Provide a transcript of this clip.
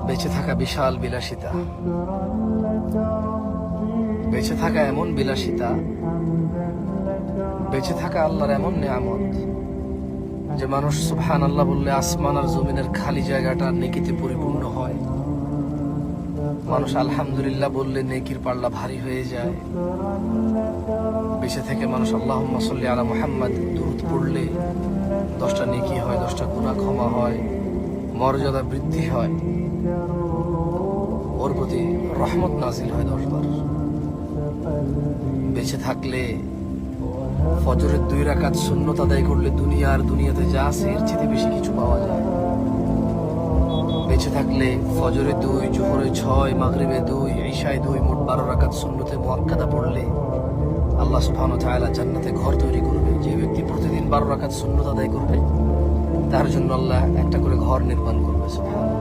বেঁচে থাকা বিশাল বিলাসিতা, বেঁচে থাকা এমন বিলাসিতা, বেঁচে থাকা আল্লাহর এমন নিয়ামত যে মানুষ সুবহানাল্লাহ বললে আসমান আর জমিনের খালি জায়গাটা নেকিতে পরিপূর্ণ হয়। মানুষ আলহামদুলিল্লাহ বললে নেকির পাল্লা ভারী হয়ে যায়। বেঁচে থেকে মানুষ আল্লাহুম্মা সাল্লি আলা মুহাম্মাদ দুরূদ পড়লে 10টা নেকি হয়, 10টা গুনাহ ক্ষমা হয়, মর্যাদা বৃদ্ধি হয়, ওর প্রতি রহমত নাজিল হয় 10 বার। বেঁচে থাকলে ফজরের 2 রাকাত সুন্নত আদায় করলে দুনিয়াতে যা আছে এর চেয়ে বেশি কিছু পাওয়া যায়। বেঁচে থাকলে ফজরে 2, জোহরে 6, মাগরিবে 2, ইশায় 2, মোট 12 রাকাত সুন্নতে মুআক্কাদা পড়লে আল্লাহ সুবহানাহু ওয়া তাআলা জান্নাতে ঘর তৈরি করবে। যে ব্যক্তি প্রতিদিন 12 রাকাত সুন্নত আদায় করবে তার জন্য আল্লাহ একটা করে ঘর নির্মাণ করবে। সুবহানাল্লাহ।